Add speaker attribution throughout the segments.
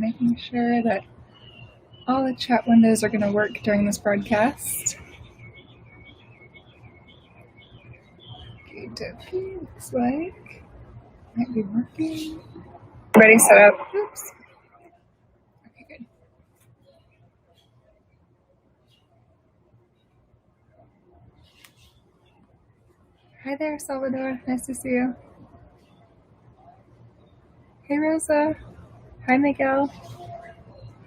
Speaker 1: Making sure that all the chat windows are going to work during this broadcast. Okay, looks like might be working. Ready, set up. Oops. Okay, good. Hi there, Salvador. Nice to see you. Hey, Rosa. Hi, Miguel.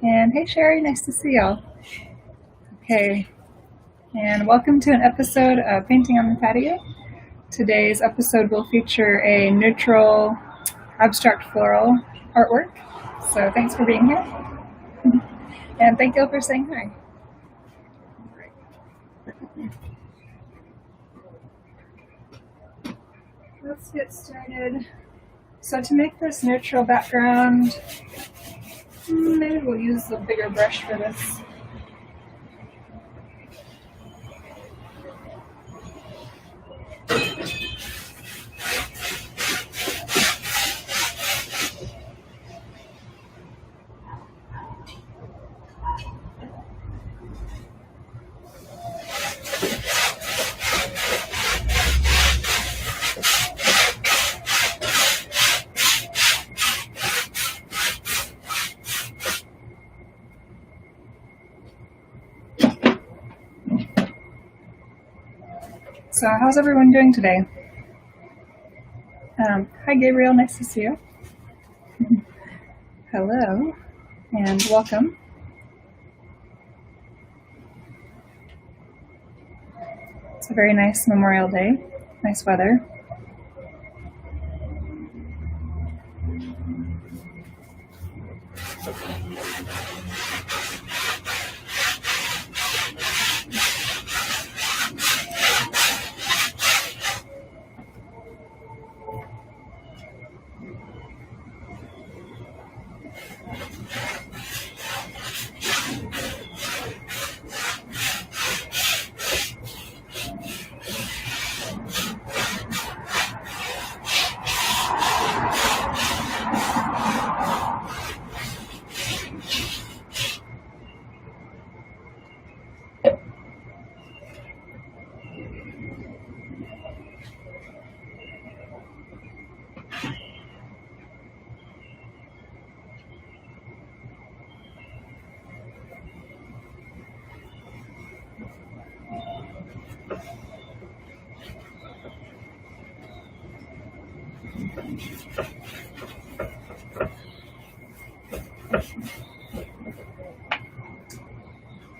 Speaker 1: And hey, Sherry. Nice to see y'all. Okay. And welcome to an episode of Painting on the Patio. Today's episode will feature a neutral, abstract floral artwork. So thanks for being here. And thank you for saying hi. Let's get started. So to make this neutral background, maybe we'll use a bigger brush for this. So how's everyone doing today? Hi Gabriel, nice to see you. Hello, and welcome. It's a very nice Memorial Day, nice weather.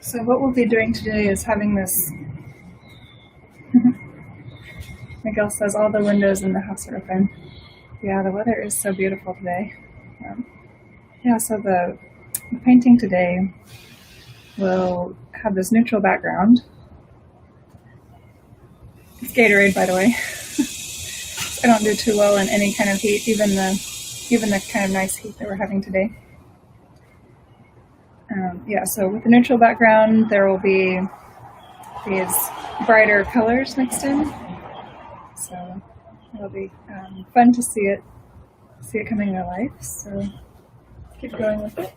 Speaker 1: So what we'll be doing today is having this, Miguel says all the windows in the house are open. Yeah, the weather is so beautiful today. So the painting today will have this neutral background. It's Gatorade, by the way. I don't do too well in any kind of heat, even the kind of nice heat that we're having today. So with the neutral background, there will be these brighter colors mixed in. So it'll be fun to see it coming to life. So keep going with it.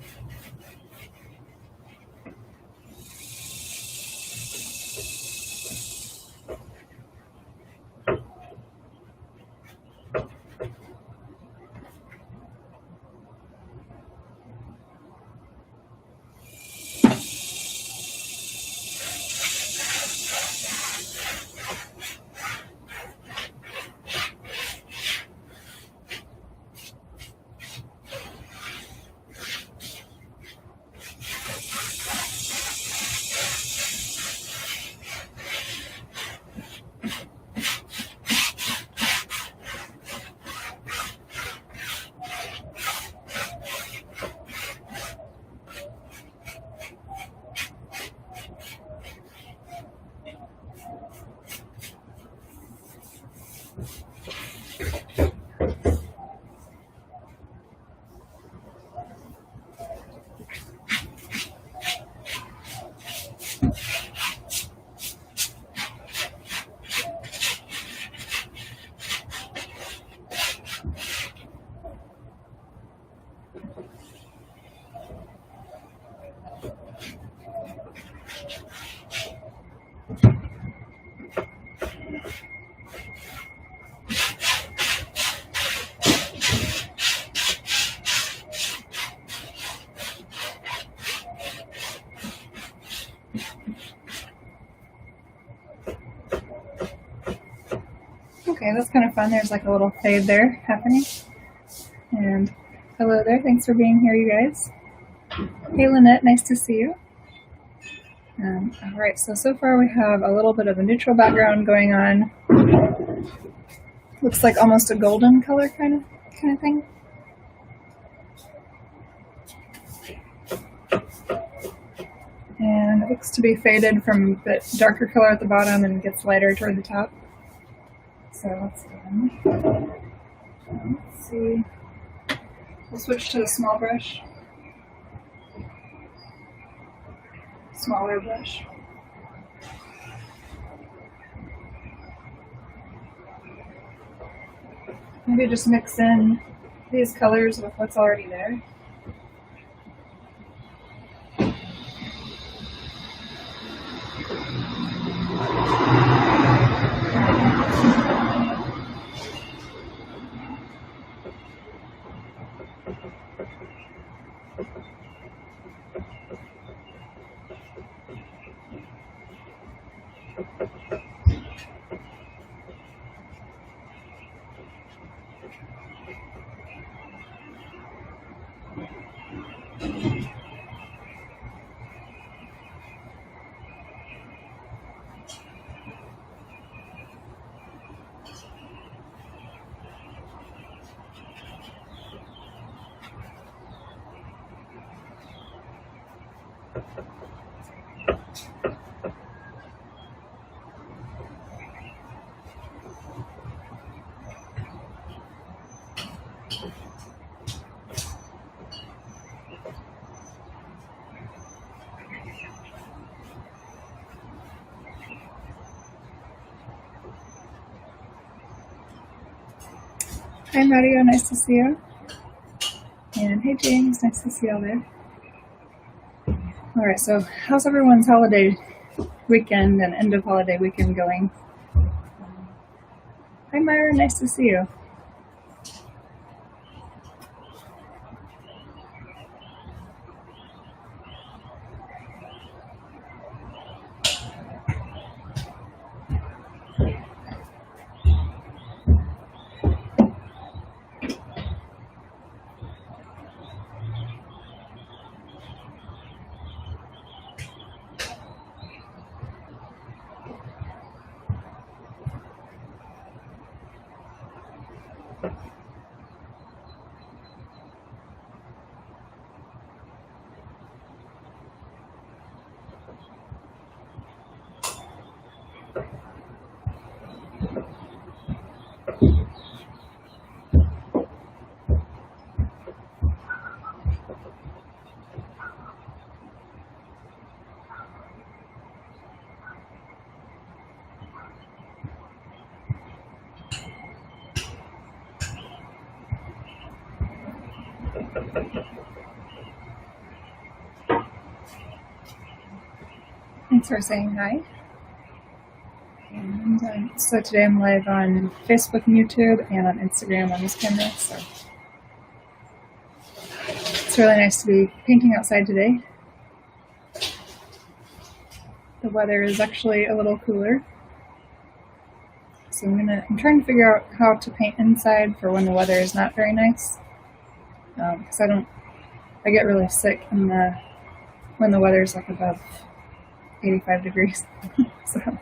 Speaker 1: Okay, that's kind of fun. There's like a little fade there happening. And hello there. Thanks for being here, you guys. Hey, Lynette. Nice to see you. All right, so far we have a little bit of a neutral background going on. Looks like almost a golden color kind of thing. And it looks to be faded from a bit darker color at the bottom and gets lighter toward the top. So that's good. Let's see. We'll switch to the small brush. Smaller brush. Maybe just mix in these colors with what's already there. Hi Mario, nice to see you. And hey James, nice to see you all there. Alright, so how's everyone's holiday weekend and end of holiday weekend going? Hi Myra, nice to see you. Thanks for saying hi. And so today I'm live on Facebook and YouTube and on Instagram on this camera. So it's really nice to be painting outside today. The weather is actually a little cooler. So I'm trying to figure out how to paint inside for when the weather is not very nice. Because I get really sick when the weather is like above 85 degrees. So,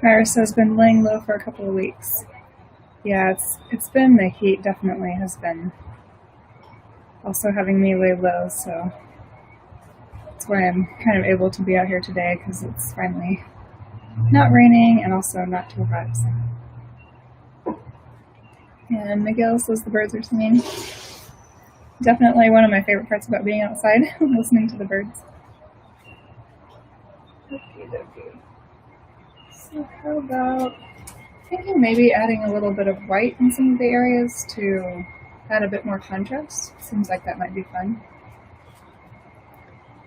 Speaker 1: Iris has been laying low for a couple of weeks. Yeah, it's been the heat, definitely has been also having me lay low, so that's why I'm kind of able to be out here today, because it's finally not raining and also not too hot. So. And Miguel says the birds are singing. Definitely one of my favorite parts about being outside, listening to the birds. So how about thinking maybe adding a little bit of white in some of the areas to add a bit more contrast? Seems like that might be fun.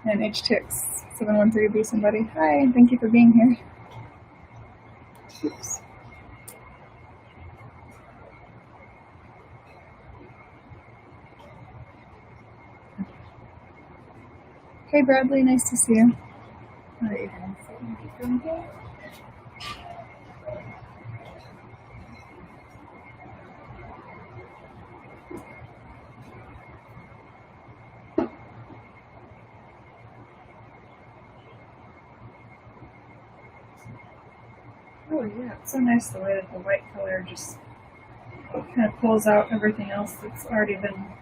Speaker 1: And HTX 713B somebody. Hi, thank you for being here. Oops. Hey Bradley, nice to see you. Oh yeah, it's so nice the way that the white color just kind of pulls out everything else that's already been,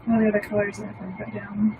Speaker 1: all the other colors that have been put down.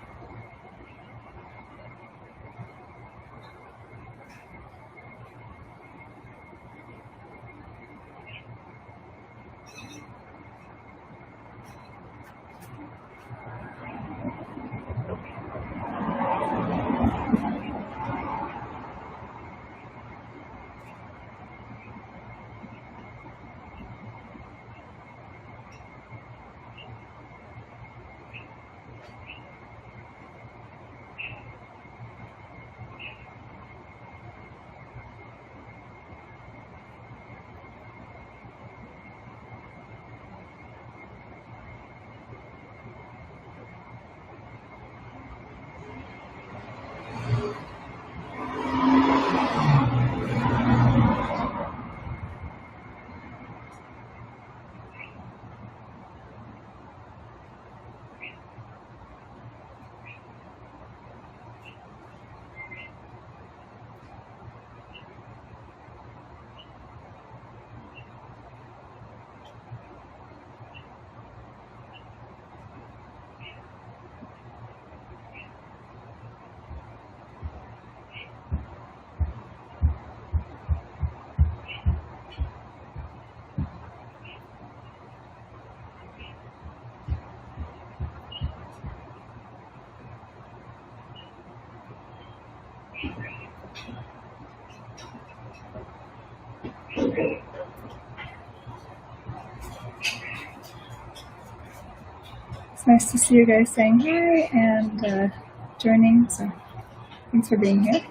Speaker 1: It's nice to see you guys saying hi and joining, so thanks for being here.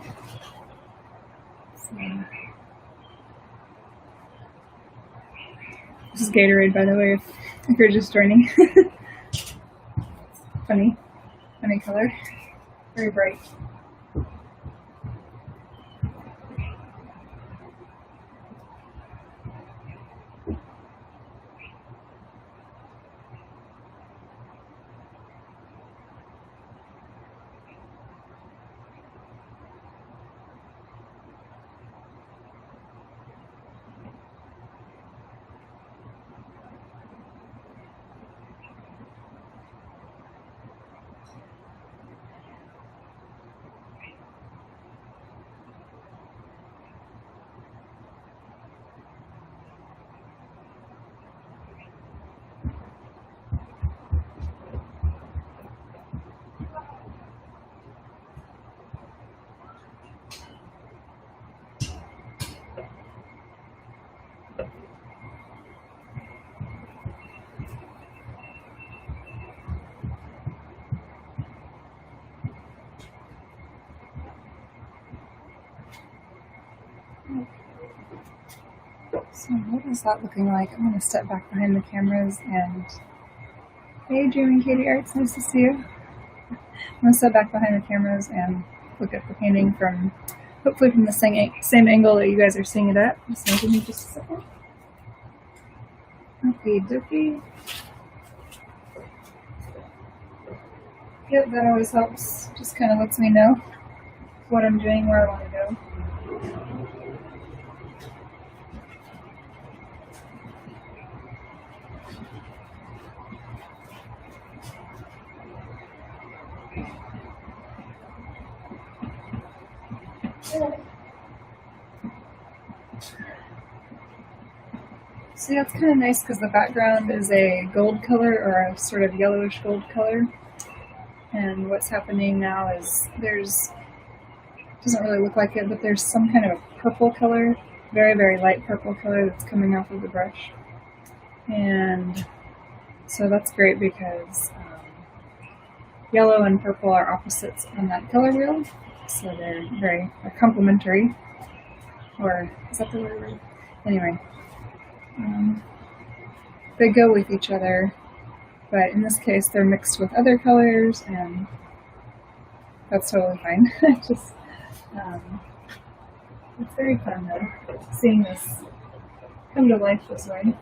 Speaker 1: So, this is Gatorade, by the way, if you're just joining. Funny color, very bright. So what is that looking like? I'm going to step back behind the cameras and... Hey, Dreaming Katie Arts, nice to see you. I'm going to step back behind the cameras and look at the painting from, hopefully from the same angle that you guys are seeing it at. So give me just a second. Okie dokie. Yep, that always helps. Just kind of lets me know what I'm doing, where I want to go. So yeah, it's kind of nice because the background is a gold color or a sort of yellowish gold color. And what's happening now is doesn't really look like it, but there's some kind of a purple color, very, very light purple color that's coming off of the brush. And so that's great because yellow and purple are opposites on that color wheel. So they're complementary. Or, is that the word? Anyway. They go with each other, but in this case they're mixed with other colors, and that's totally fine. Just, it's very fun though, seeing this come to life this way.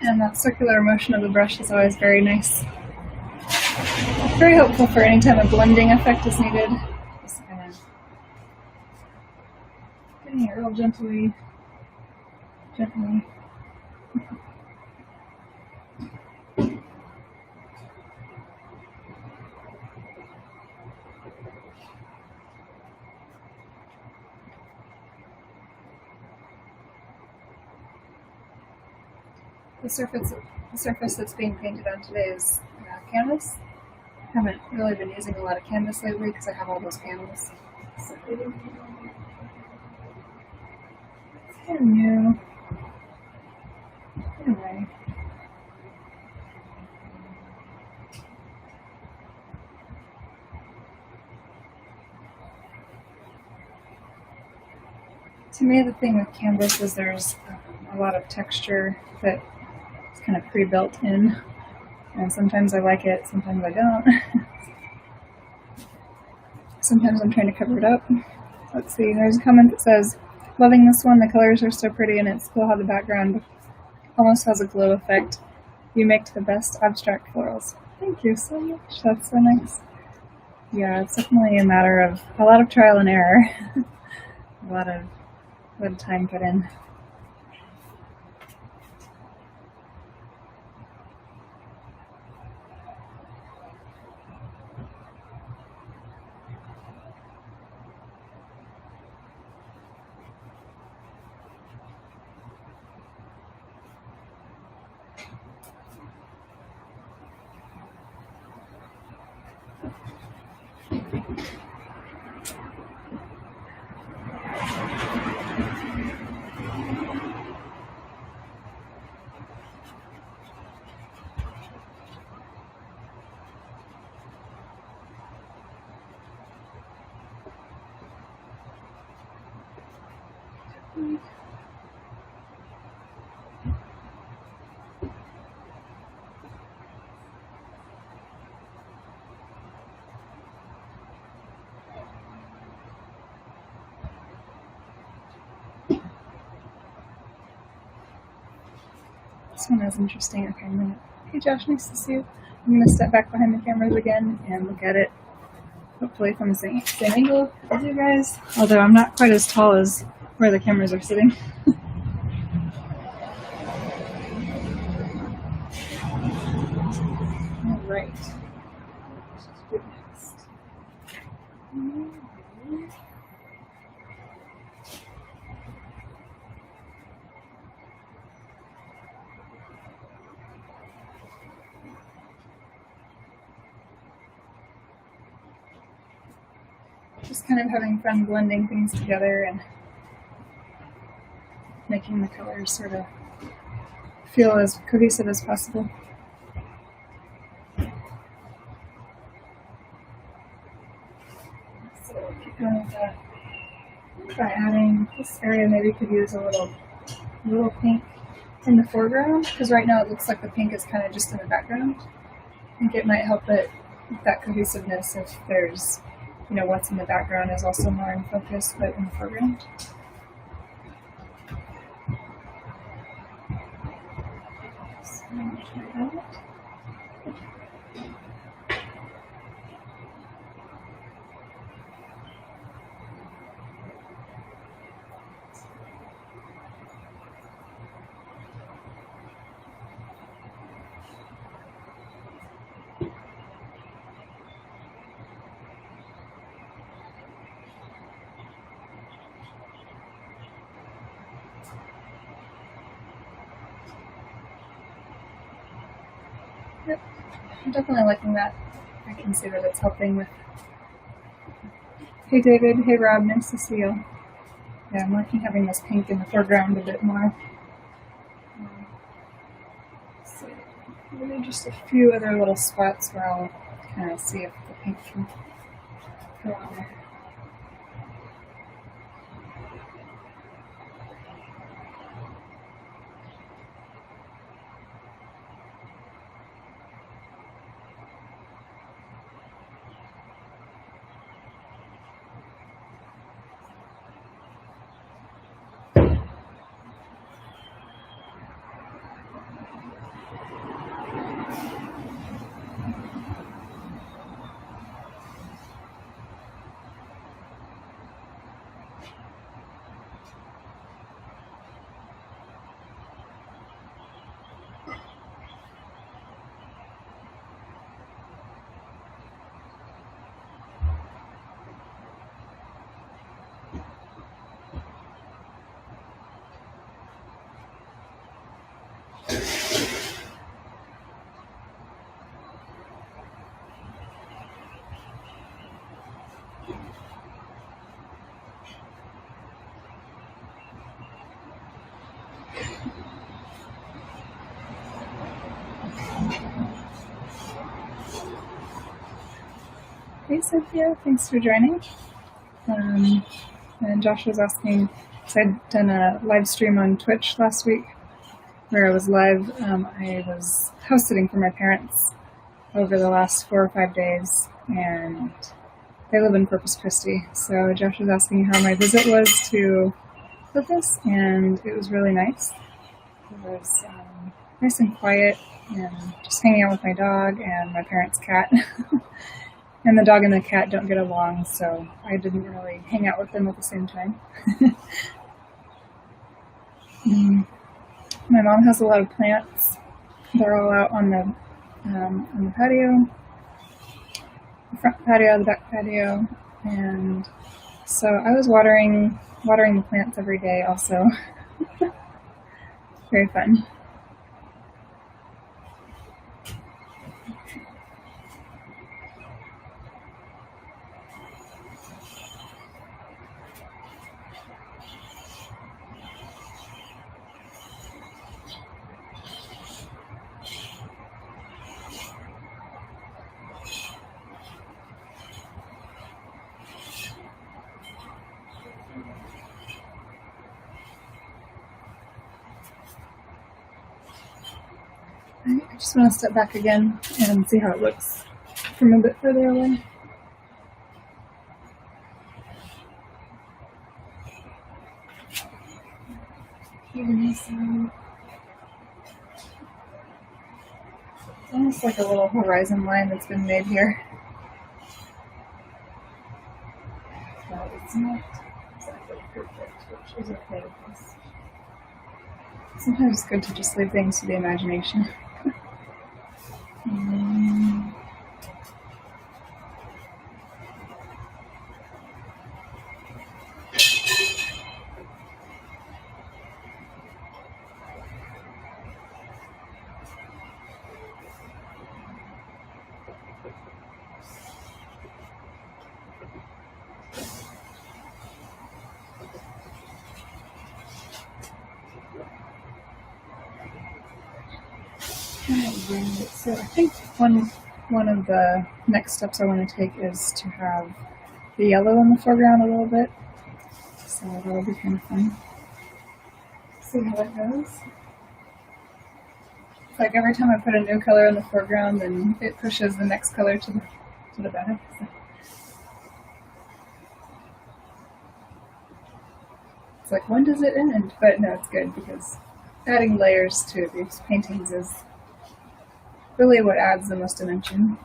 Speaker 1: And that circular motion of the brush is always very nice. Very helpful for any time a blending effect is needed. Just kind of getting it real gently. The surface that's being painted on today is canvas. I haven't really been using a lot of canvas lately because I have all those panels. So it's kind of new. Anyway. To me, the thing with canvas is there's a lot of texture that is kind of pre-built in, and sometimes I like it, sometimes I don't. Sometimes I'm trying to cover it up. Let's see, there's a comment that says, loving this one, the colors are so pretty and it's cool how the background almost has a glow effect. You make the best abstract florals. Thank you so much, that's so nice. Yeah, it's definitely a matter of a lot of trial and error. a lot of time put in. This one is interesting. Okay, hey Josh, nice to see you. I'm going to step back behind the cameras again and look at it, hopefully from the same angle as you guys, although I'm not quite as tall as where the cameras are sitting. All right. Just kind of having fun blending things together and making the colors sort of feel as cohesive as possible. So keep going with that. By adding this area, maybe could use a little pink in the foreground, because right now it looks like the pink is kind of just in the background. I think it might help it with that cohesiveness if there's, what's in the background is also more in focus, but in the foreground. So try that. Yep, I'm definitely liking that. I can see that it's helping with. Hey David, hey Rob, nice to see you. Yeah, I'm liking having this pink in the foreground a bit more. So maybe just a few other little spots where I'll kind of see if the pink can go on there. Hey Cynthia, thanks for joining. And Josh was asking, so I'd done a live stream on Twitch last week where I was live. I was house sitting for my parents over the last 4 or 5 days, and They live in Corpus Christi. So Josh was asking how my visit was to Corpus, and it was really nice. It was nice and quiet, and just hanging out with my dog and my parents' cat. And the dog and the cat don't get along, so I didn't really hang out with them at the same time. My mom has a lot of plants. They're all out on the patio, the front patio, the back patio, and so I was watering the plants every day also. Very fun. I just want to step back again and see how it looks from a bit further away. It's almost like a little horizon line that's been made here. But it's not exactly perfect, which is okay with this. Sometimes it's good to just leave things to the imagination. So I think one of the next steps I want to take is to have the yellow in the foreground a little bit. So that'll be kind of fun. See how that goes. It's like every time I put a new color in the foreground, then it pushes the next color to the back. So. It's like, when does it end? But no, it's good because adding layers to these paintings is really what adds the most dimension.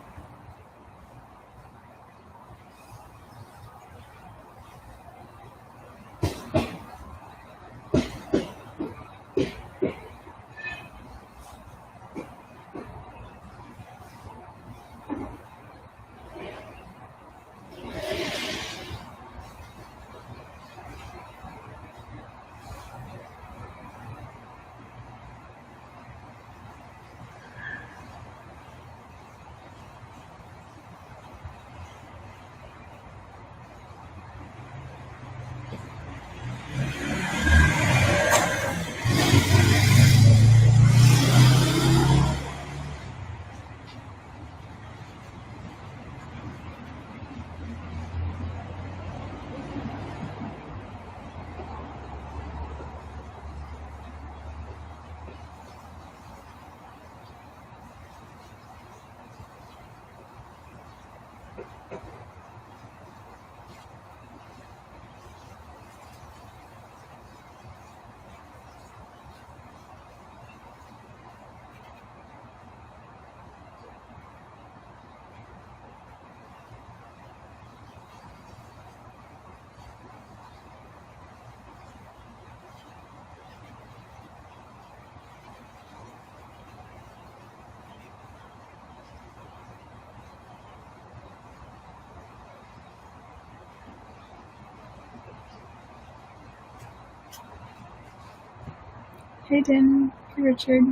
Speaker 1: Hey Dan, hey Richard,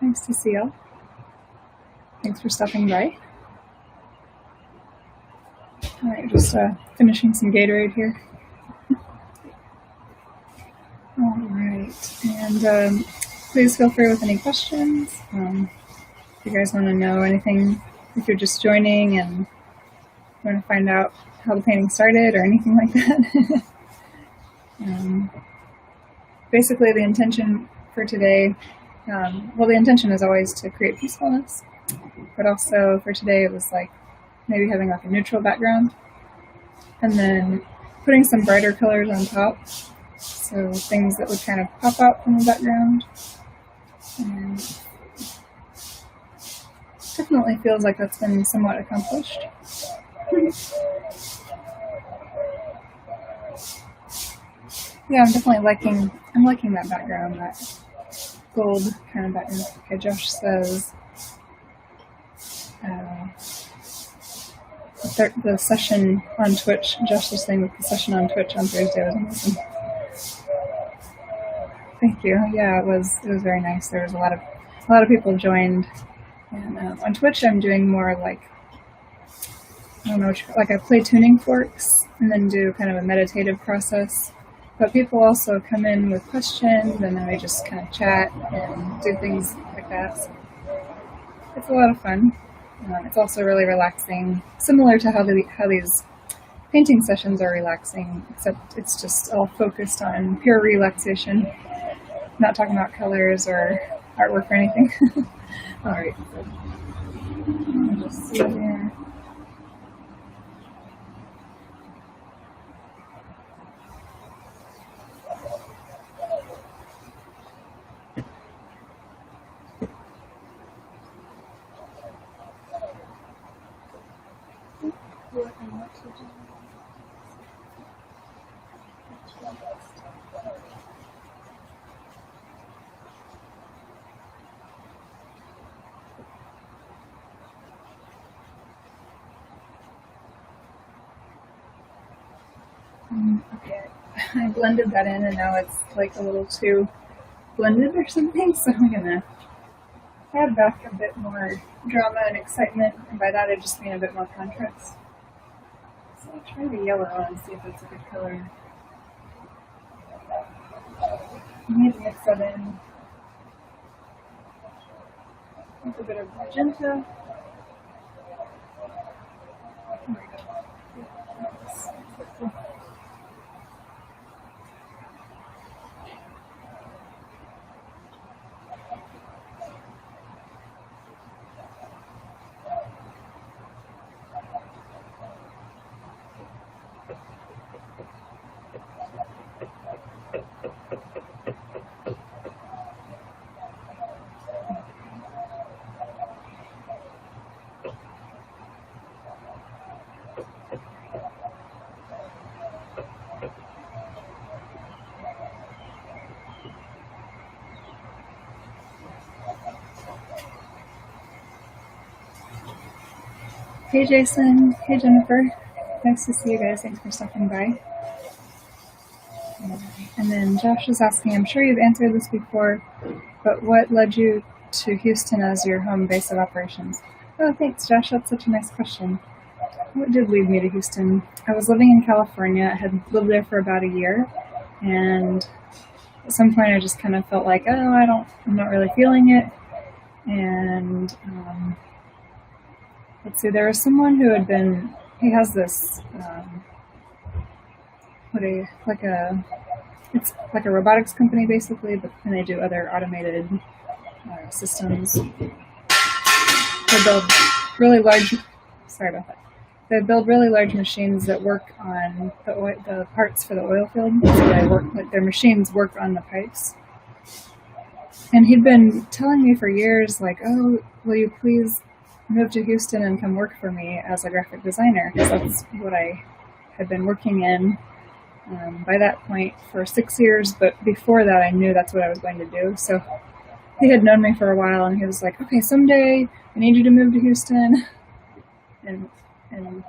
Speaker 1: nice to see y'all. Thanks for stopping by. Alright, just finishing some Gatorade here. Alright, and please feel free with any questions. If you guys want to know anything, if you're just joining and want to find out how the painting started or anything like that. Basically, the intention for today, the intention is always to create peacefulness, but also for today it was like maybe having like a neutral background. and then putting some brighter colors on top, so things that would kind of pop out from the background. And definitely feels like that's been somewhat accomplished. Yeah, I'm definitely liking that background, that gold kind of background. Okay, Josh says the session on Twitch. Josh was saying that the session on Twitch on Thursday was amazing. Thank you. Yeah, it was very nice. There was a lot of people joined, and on Twitch I'm doing more like, I don't know, like I play tuning forks and then do kind of a meditative process. But people also come in with questions, and then we just kind of chat and do things like that. So it's a lot of fun. It's also really relaxing, similar to how these painting sessions are relaxing, except it's just all focused on pure relaxation, not talking about colors or artwork or anything. All right. Let me just see here. Okay, I blended that in, and now it's like a little too blended or something, so I'm gonna add back a bit more drama and excitement, and by that I just mean a bit more contrast. So I'll try the yellow and see if it's a good color. I need to mix that in with a bit of magenta. Hey Jason, hey Jennifer, nice to see you guys, thanks for stopping by. And then Josh is asking, I'm sure you've answered this before, but what led you to Houston as your home base of operations? Oh, thanks Josh, that's such a nice question. What did lead me to Houston? I was living in California, I had lived there for about a year, and at some point I just kind of felt like, I'm not really feeling it, and let's see, there was someone who he has this, it's like a robotics company basically, but then they do other automated systems. They build really large, they build really large machines that work on the parts for the oil field, so their machines work on the pipes. And he'd been telling me for years, like, oh, will you please move to Houston and come work for me as a graphic designer, because that's what I had been working in by that point for 6 years, but before that I knew that's what I was going to do. So he had known me for a while, and he was like, okay, someday I need you to move to Houston. And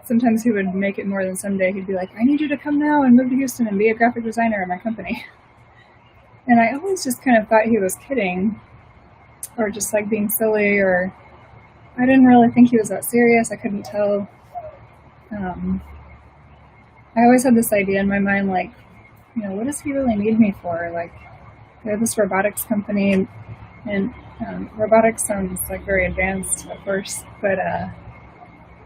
Speaker 1: sometimes he would make it more than someday. He'd be like, I need you to come now and move to Houston and be a graphic designer in my company. And I always just kind of thought he was kidding, or just like being silly, or I didn't really think he was that serious. I couldn't tell. I always had this idea in my mind, like, what does he really need me for? Like, they're this robotics company, and robotics sounds like very advanced at first, but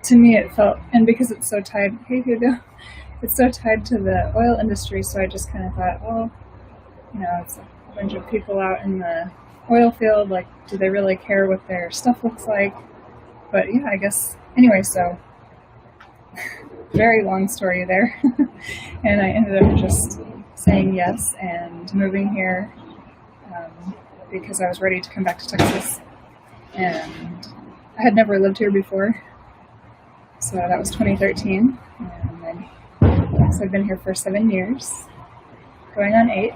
Speaker 1: to me it felt, and because it's so tied, it's so tied to the oil industry, so I just kind of thought, well, it's a bunch of people out in the oil field, like, do they really care what their stuff looks like? But yeah, I guess, anyway, so very long story there. And I ended up just saying yes and moving here because I was ready to come back to Texas. And I had never lived here before. So that was 2013. And so I've been here for 7 years, going on 8.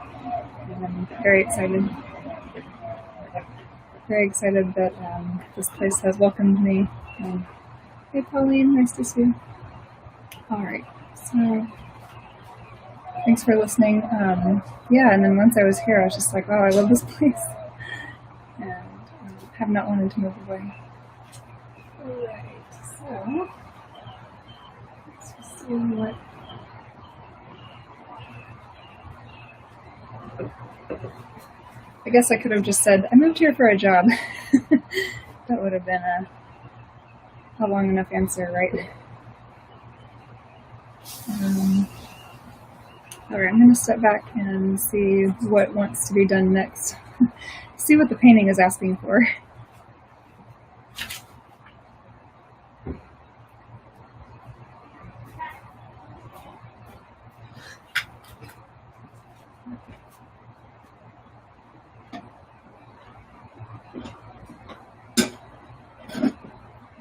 Speaker 1: And I'm very excited. Very excited that this place has welcomed me. Hey, Pauline, nice to see you. All right, so thanks for listening. Yeah, and then once I was here, I was just like, wow, I love this place. And have not wanted to move away. All right, so let's just see what... I guess I could have just said, I moved here for a job. That would have been a long enough answer, right? Alright, I'm going to step back and see what wants to be done next. See what the painting is asking for.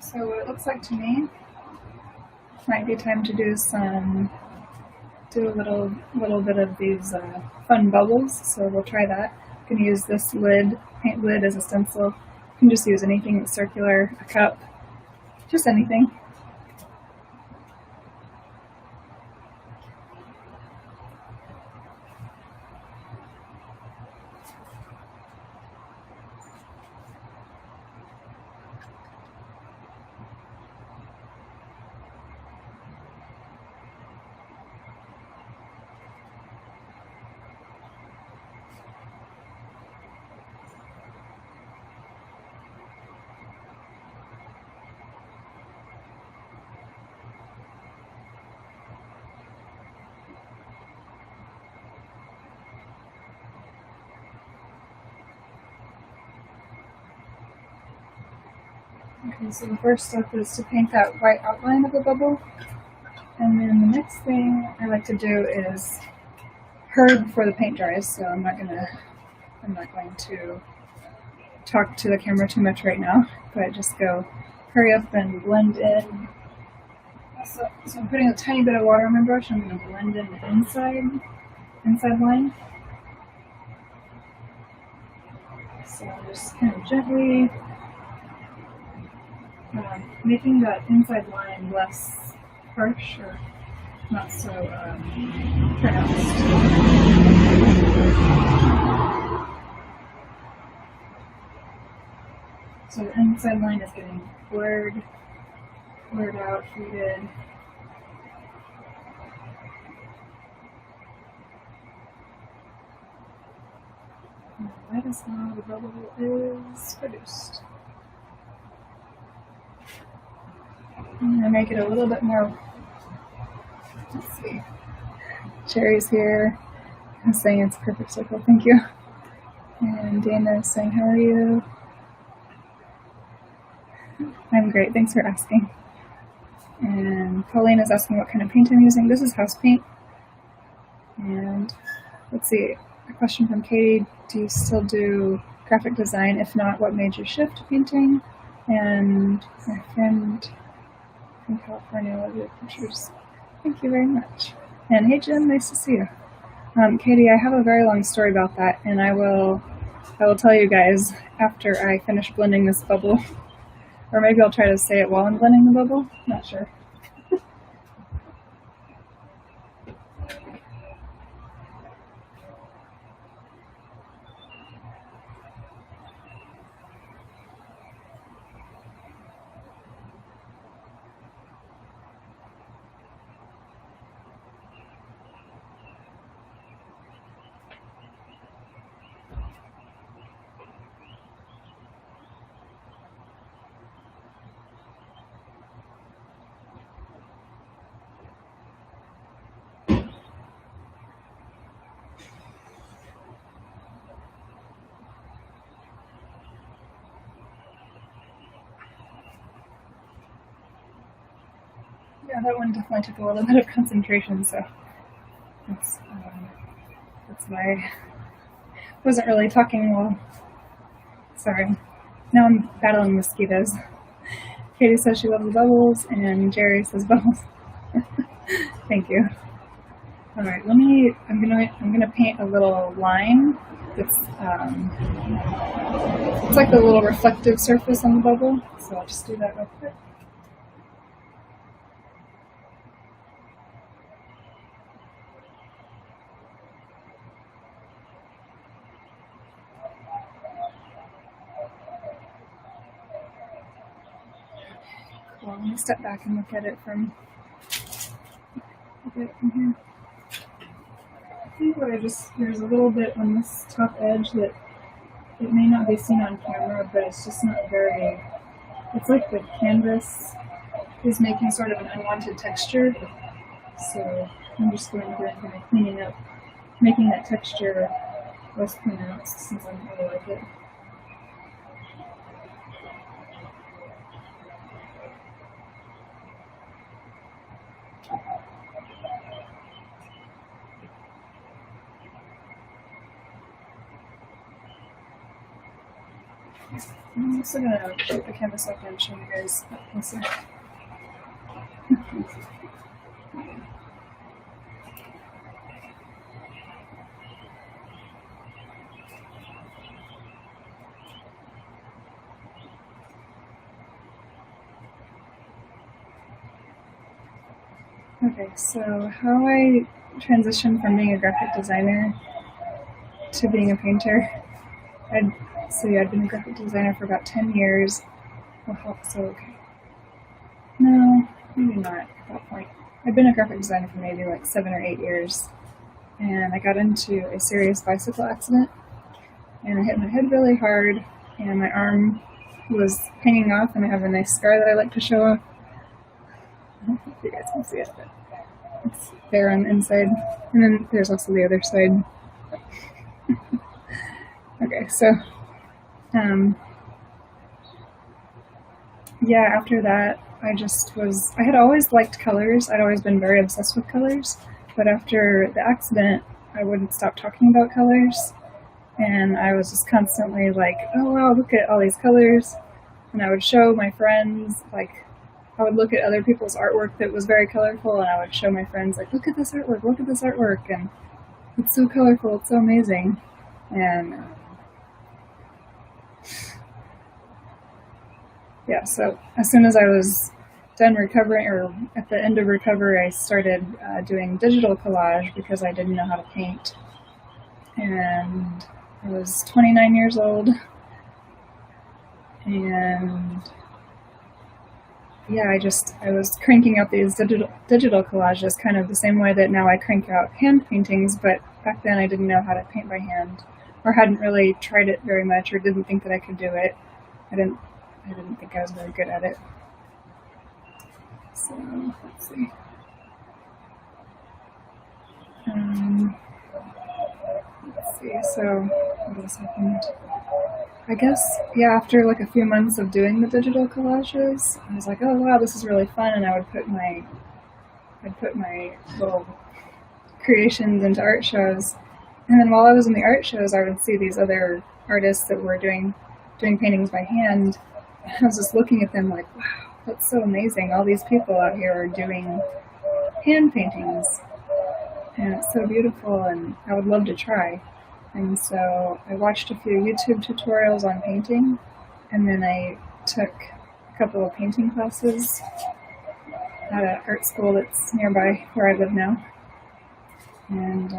Speaker 1: So what it looks like to me might be time to do a little bit of these fun bubbles. So we'll try that. I'm going to use this paint lid as a stencil. You can just use anything that's circular, a cup, just anything. Okay, so the first step is to paint that white outline of the bubble. And then the next thing I like to do is hurry before the paint dries, so I'm not going to talk to the camera too much right now, but just go hurry up and blend in. So I'm putting a tiny bit of water on my brush. I'm going to blend in the inside line. So just kind of gently making that inside line less harsh or not so pronounced. So the inside line is getting blurred out, faded. And that is how the bubble is produced. I'm going to make it a little bit more, let's see, Cherry's here. I'm saying it's a perfect circle, thank you. And Dana is saying, how are you? I'm great, thanks for asking. And Pauline is asking what kind of paint I'm using. This is house paint. And let's see, a question from Katie, do you still do graphic design? If not, what made you shift to painting? And my friend from California, love your pictures. Thank you very much. And hey Jim, nice to see you. Katie, I have a very long story about that, and I will tell you guys after I finish blending this bubble. Or maybe I'll try to say it while I'm blending the bubble. Not sure. Yeah, that one definitely took a little bit of concentration, so that's, why I wasn't really talking well. Sorry. Now I'm battling mosquitoes. Katie says she loves bubbles, and Jerry says bubbles. Thank you. All right, I'm gonna paint a little line that's it's like a little reflective surface on the bubble. So I'll just do that real quick. Cool. I'm gonna step back and look at it from a bit from here. I think there's a little bit on this top edge that it may not be seen on camera, but it's just not very, it's like the canvas is making sort of an unwanted texture. So I'm just going through and kind of cleaning up, making that texture less pronounced since I don't really like it. I'm also going to take the canvas up and show you guys up closer. Okay, so how I transitioned from being a graphic designer to being a painter. I'd been a graphic designer for about 10 years. Okay. No, maybe not at that point. I'd been a graphic designer for maybe like 7 or 8 years. And I got into a serious bicycle accident. And I hit my head really hard. And my arm was hanging off. And I have a nice scar that I like to show off. I don't know if you guys can see it, but it's there on the inside. And then there's also the other side. Okay, so yeah, after that, I had always liked colors. I'd always been very obsessed with colors. But after the accident, I wouldn't stop talking about colors. And I was just constantly like, oh wow, look at all these colors. And I would show my friends, like, I would look at other people's artwork that was very colorful, and I would show my friends, like, look at this artwork, and it's so colorful, it's so amazing. And yeah, so as soon as I was done recovering, or at the end of recovery, I started doing digital collage because I didn't know how to paint. And I was 29 years old, and yeah, I was cranking out these digital collages kind of the same way that now I crank out hand paintings, but back then I didn't know how to paint by hand, or hadn't really tried it very much, or didn't think that I could do it. I didn't think I was very good at it. So, let's see. Let's see, so what else happened? I guess, yeah, after like a few months of doing the digital collages, I was like, oh wow, this is really fun, and I'd put my little creations into art shows. And then while I was in the art shows, I would see these other artists that were doing paintings by hand. I was just looking at them like, wow, that's so amazing. All these people out here are doing hand paintings. And it's so beautiful, and I would love to try. And so I watched a few YouTube tutorials on painting, and then I took a couple of painting classes at an art school that's nearby where I live now. And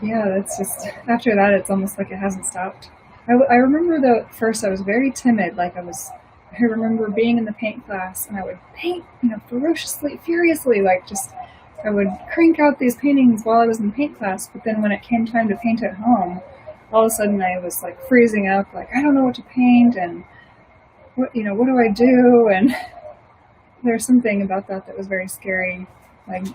Speaker 1: yeah, that's just, after that, it's almost like it hasn't stopped. I remember though, at first I was very timid. I remember being in the paint class, and I would paint, ferociously, furiously, I would crank out these paintings while I was in paint class, but then when it came time to paint at home, all of a sudden I was like freezing up, like I don't know what to paint, and what do I do? And there's something about that was very scary, like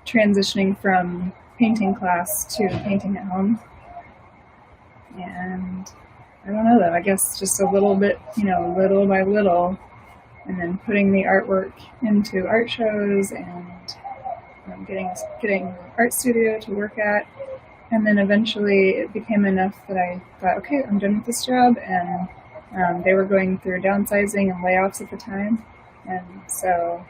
Speaker 1: transitioning from painting class to painting at home. And I don't know though, I guess just a little bit, little by little, and then putting the artwork into art shows and getting an art studio to work at. And then eventually it became enough that I thought, okay, I'm done with this job. And they were going through downsizing and layoffs at the time. And so,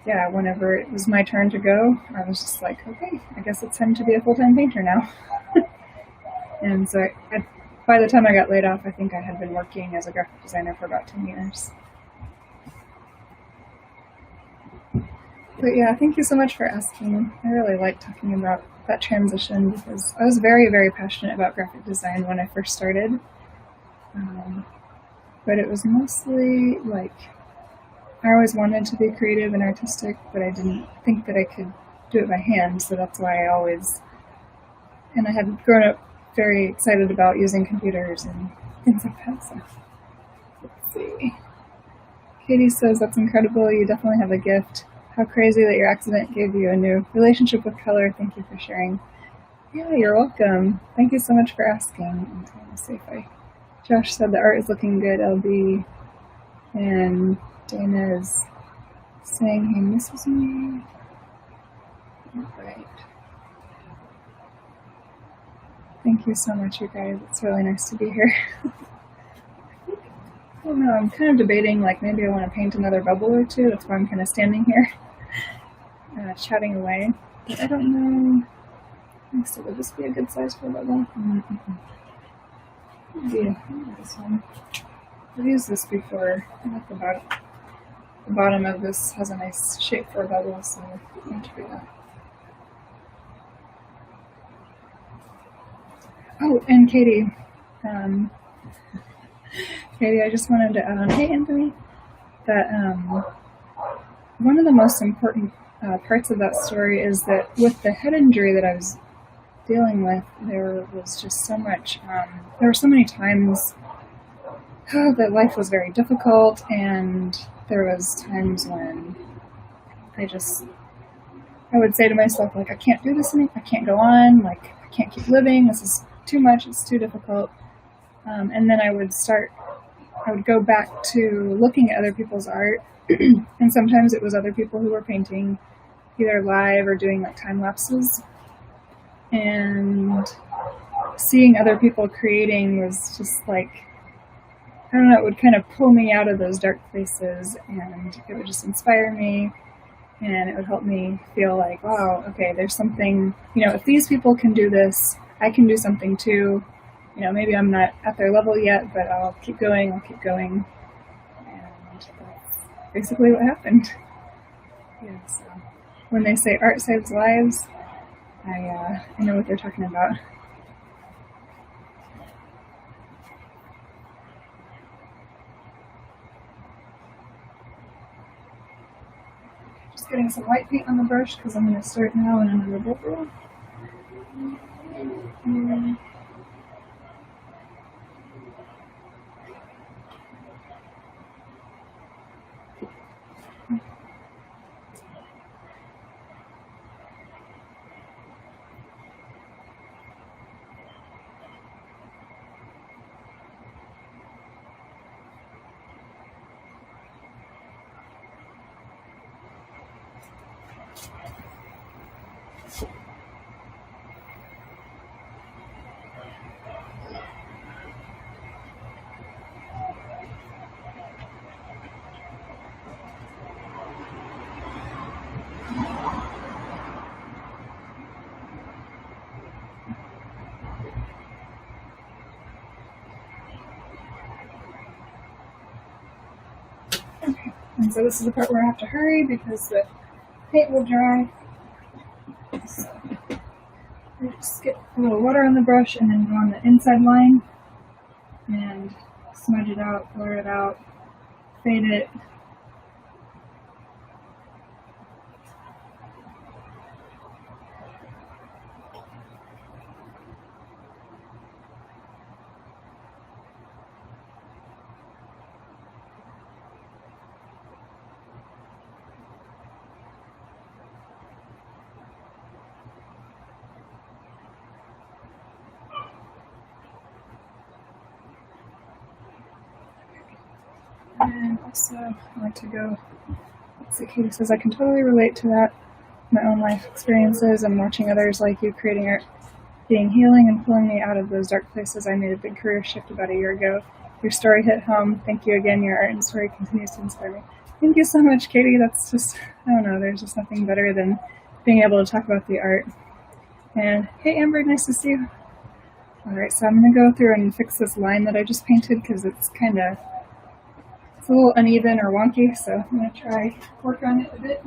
Speaker 1: yeah, whenever it was my turn to go, I was just like, okay, I guess it's time to be a full-time painter now. And so by the time I got laid off, I think I had been working as a graphic designer for about 10 years. But yeah, thank you so much for asking. I really like talking about that transition because I was very, very passionate about graphic design when I first started. But it was mostly like, I always wanted to be creative and artistic, but I didn't think that I could do it by hand, so that's why and I had grown up very excited about using computers and things like that, so let's see. Katie says, that's incredible, you definitely have a gift. How crazy that your accident gave you a new relationship with color. Thank you for sharing. Yeah, you're welcome. Thank you so much for asking. I'm trying to see if Josh said the art is looking good, LB. And Dana is saying he misses me. Alright. Thank you so much, you guys. It's really nice to be here. I don't know, I'm kind of debating, like, maybe I want to paint another bubble or two. That's why I'm kind of standing here, chatting away. But I don't know. So would this be a good size for a bubble? Yeah, this one. I've used this before. I like the bottom of this has a nice shape for a bubble, so I'm going to do that. Oh, and Katie. Katie, I just wanted to add on, hey Anthony, that one of the most important parts of that story is that with the head injury that I was dealing with, there was just so much, there were so many times that life was very difficult, and there was times when I would say to myself, like, I can't do this anymore, I can't go on, like, I can't keep living, this is too much, it's too difficult. And then I would go back to looking at other people's art, and sometimes it was other people who were painting either live or doing like time lapses. And seeing other people creating was just like, I don't know, it would kind of pull me out of those dark places, and it would just inspire me, and it would help me feel like, wow, okay, there's something, if these people can do this, I can do something too. Maybe I'm not at their level yet, but I'll keep going. And that's basically what happened. Yeah, so when they say art saves lives, I know what they're talking about. Just getting some white paint on the brush because I'm going to start now in another bubble. Okay, and so this is the part where I have to hurry because the paint will dry. So I just get a little water on the brush and then go on the inside line and smudge it out, blur it out, fade it. And also, I like to go, let's see, Katie says, I can totally relate to that, my own life experiences and watching others like you creating art being healing and pulling me out of those dark places. I made a big career shift about a year ago. Your story hit home. Thank you again. Your art and story continues to inspire me. Thank you so much, Katie. That's just, I don't know, there's just nothing better than being able to talk about the art. And hey, Amber, nice to see you. All right, so I'm going to go through and fix this line that I just painted because it's it's a little uneven or wonky, so I'm going to try work on it a bit.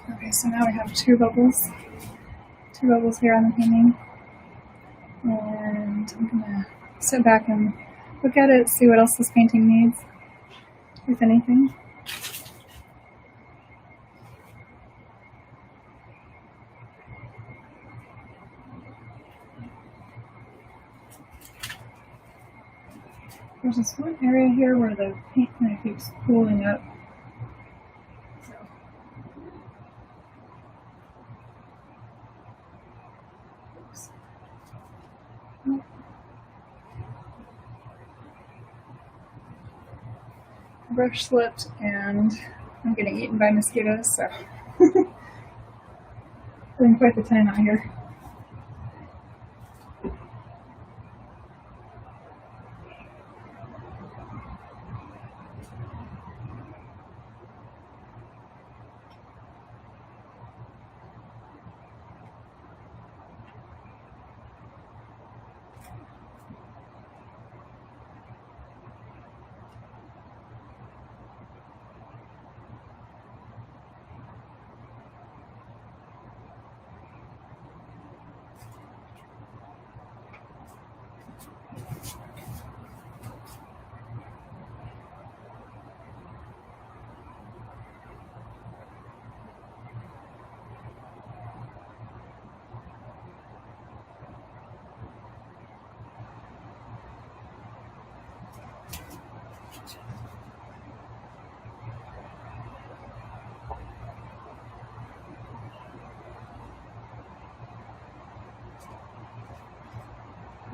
Speaker 1: Okay, so now we have two bubbles here on the painting. And I'm gonna sit back and look at it, see what else this painting needs, if anything. There's this one area here where the paint kind of keeps pooling up. The brush slipped and I'm getting eaten by mosquitoes, so having quite the time out here.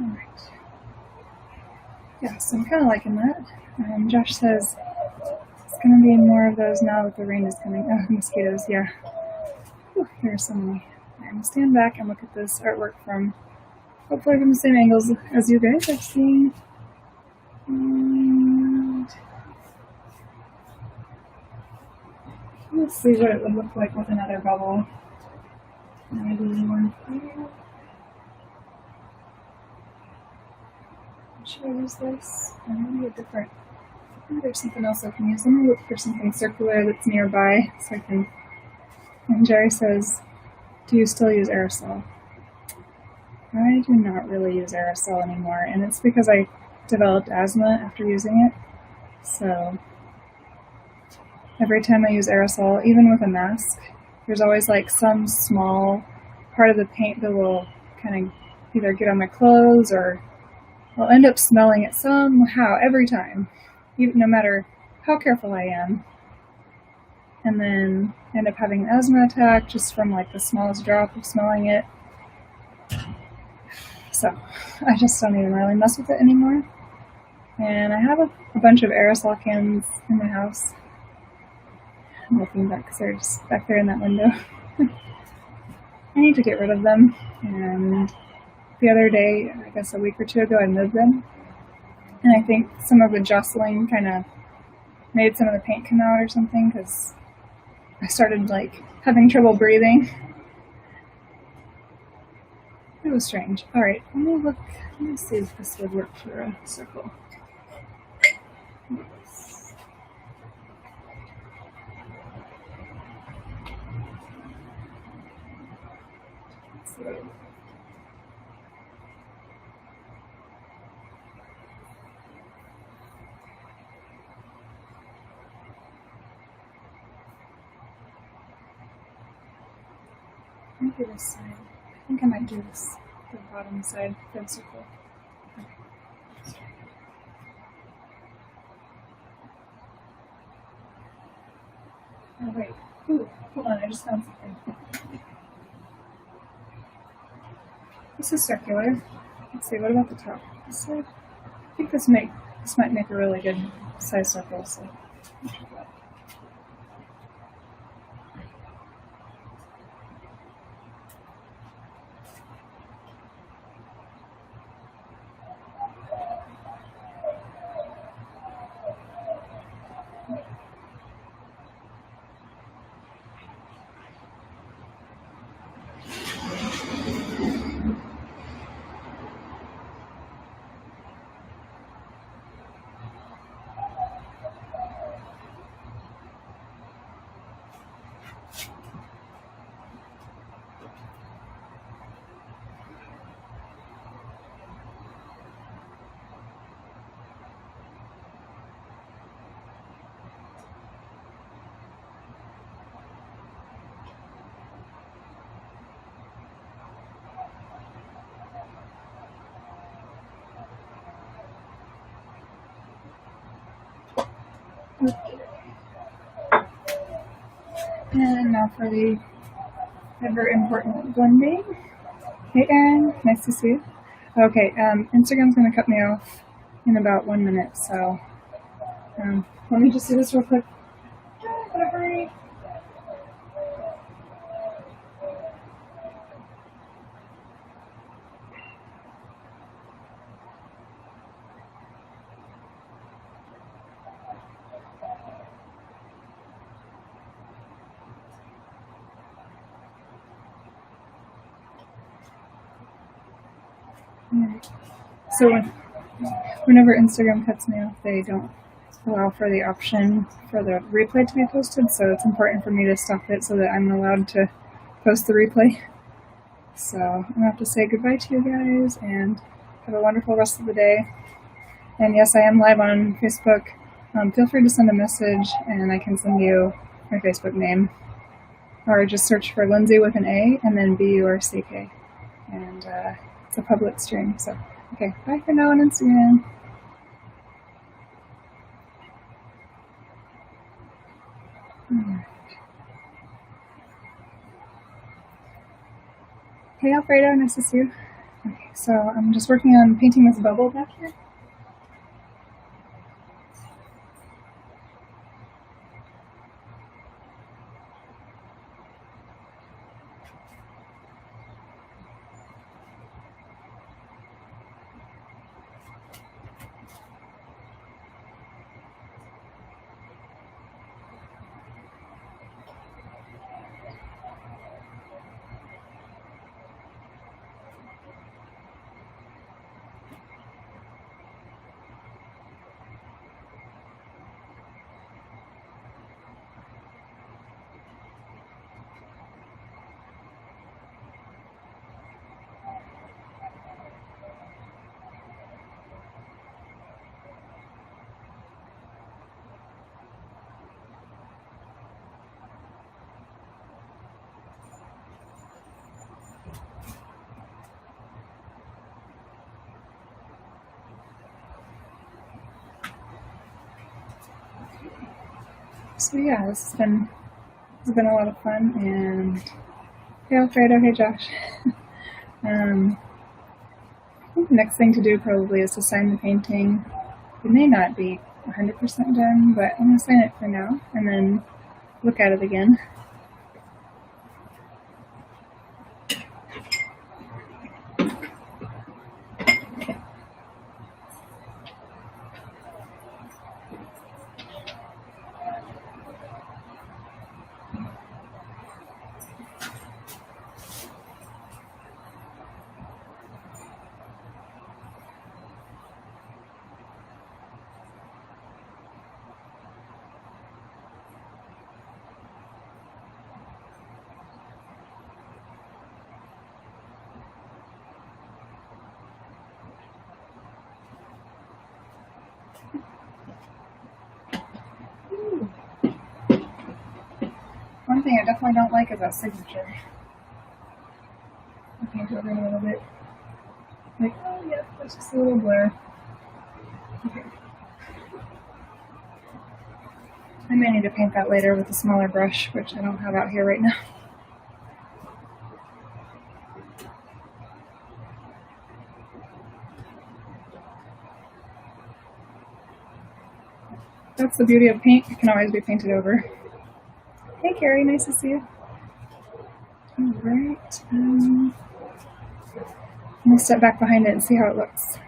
Speaker 1: Alright. Yeah, so I'm kind of liking that. Josh says it's going to be more of those now that the rain is coming. Oh, mosquitoes, yeah. Whew, there are so many. I'm going to stand back and look at this artwork hopefully from the same angles as you guys have seen. And let's see what it would look like with another bubble. Maybe one here. Should I use this? Maybe a different. Maybe there's something else I can use. I'm going to look for something circular that's nearby so I can. And Jerry says, do you still use aerosol? I do not really use aerosol anymore, and it's because I developed asthma after using it. So every time I use aerosol, even with a mask, there's always like some small part of the paint that will kind of either get on my clothes or I'll end up smelling it somehow every time, even no matter how careful I am. And then end up having an asthma attack just from like the smallest drop of smelling it. So I just don't even really mess with it anymore. And I have a bunch of aerosol cans in the house. I'm looking back because they're just back there in that window. I need to get rid of them. And the other day, I guess a week or two ago, I moved them. And I think some of the jostling kind of made some of the paint come out or something because I started like having trouble breathing. It was strange. Alright, let me see if this would work for a circle. So, maybe this side. I think I might do this, the bottom side for the circle. Okay. Oh wait, ooh, hold on, I just found something. This is circular. Let's see, what about the top? This side? I think this might make a really good size circle, so I'll try that. And now for the ever important blending. Hey Erin, nice to see you. Okay, Instagram's going to cut me off in about 1 minute, so let me just do this real quick. Gotta hurry. So whenever Instagram cuts me off, they don't allow for the option for the replay to be posted, so it's important for me to stop it so that I'm allowed to post the replay. So I'm going to have to say goodbye to you guys and have a wonderful rest of the day. And yes, I am live on Facebook. Feel free to send a message and I can send you my Facebook name. Or just search for Lindsay with an A and then BURCK. And it's a public stream. So, okay, bye for now on Instagram. Hey Alfredo, nice to see you. Okay, so I'm just working on painting this bubble back here. So yeah, this has been a lot of fun. And hey Alfredo, hey Josh. I think the next thing to do probably is to sign the painting. It may not be 100% done, but I'm going to sign it for now and then look at it again. One thing I definitely don't like is that signature. I paint over it a little bit. Like, oh yeah, that's just a little blur. Okay. I may need to paint that later with a smaller brush, which I don't have out here right now. That's the beauty of paint. It can always be painted over. Hey Carrie, nice to see you. Alright. I'm going to step back behind it and see how it looks.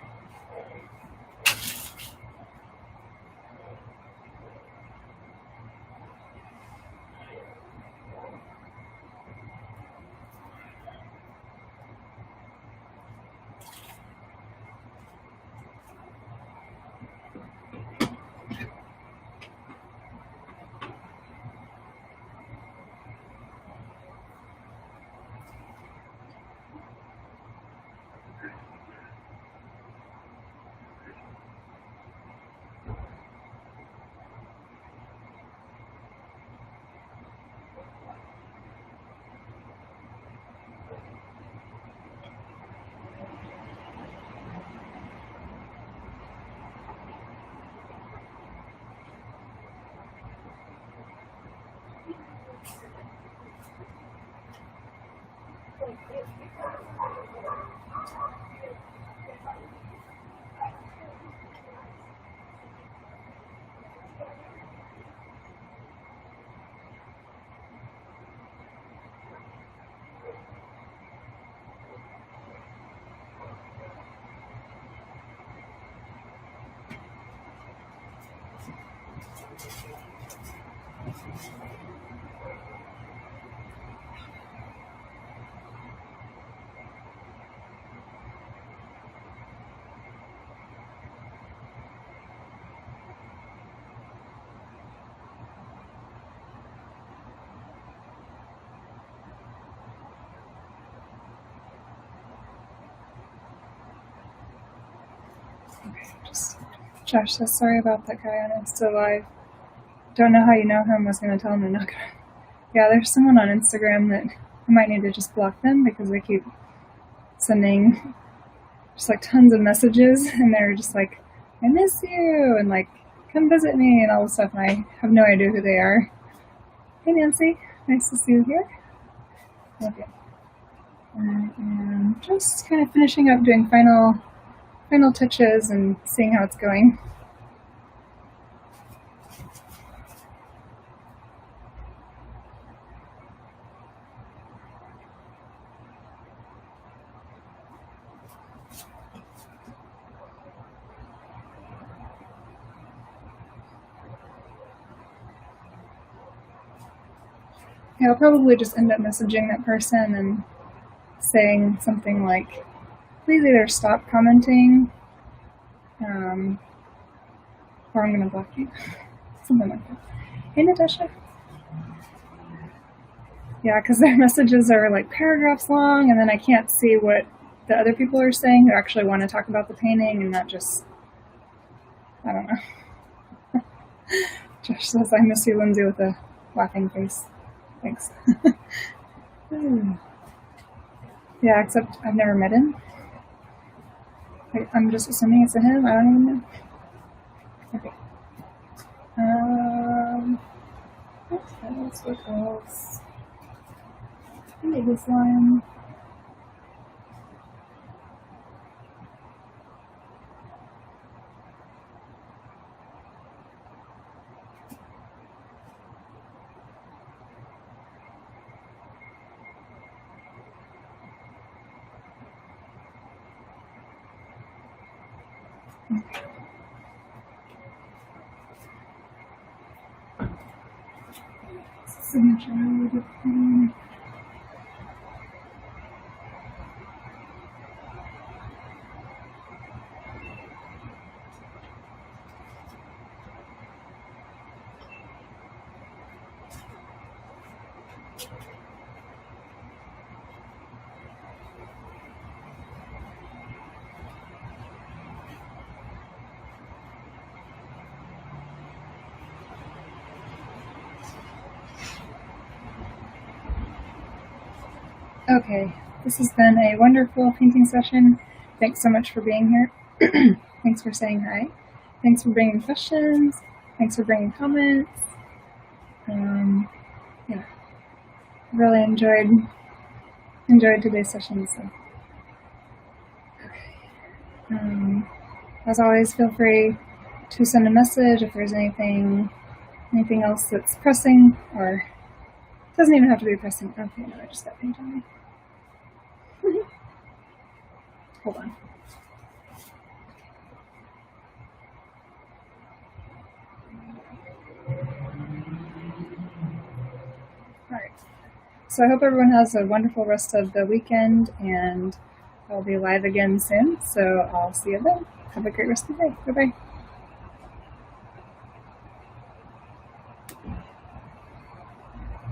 Speaker 1: Josh says, sorry about that guy on Insta Live. Don't know how you know him. Was going to tell him to knock it. Yeah, there's someone on Instagram that I might need to just block them because they keep sending just like tons of messages and they're just like, I miss you and like, come visit me and all this stuff. And I have no idea who they are. Hey Nancy, nice to see you here. Okay. And just kind of finishing up doing final touches and seeing how it's going. Yeah, I'll probably just end up messaging that person and saying something like, please either stop commenting, or I'm going to block you. Something like that. Hey, Natasha. Yeah, because their messages are like paragraphs long, and then I can't see what the other people are saying who actually want to talk about the painting, and not just, I don't know. Josh says, I miss you, Lindsay, with a laughing face. Thanks. Yeah, except I've never met him. I'm just assuming it's a him. I don't even know. Okay. What else? Maybe this one. Signature. Okay, this has been a wonderful painting session. Thanks so much for being here. Thanks for saying hi. Thanks for bringing questions. Thanks for bringing comments. Yeah, really enjoyed today's session. So, okay. As always, feel free to send a message if there's anything else that's pressing, or it doesn't even have to be pressing. Okay, no, I just got paint on me. Hold on. Alright. So I hope everyone has a wonderful rest of the weekend, and I'll be live again soon. So I'll see you then. Have a great rest of the day. Bye-bye.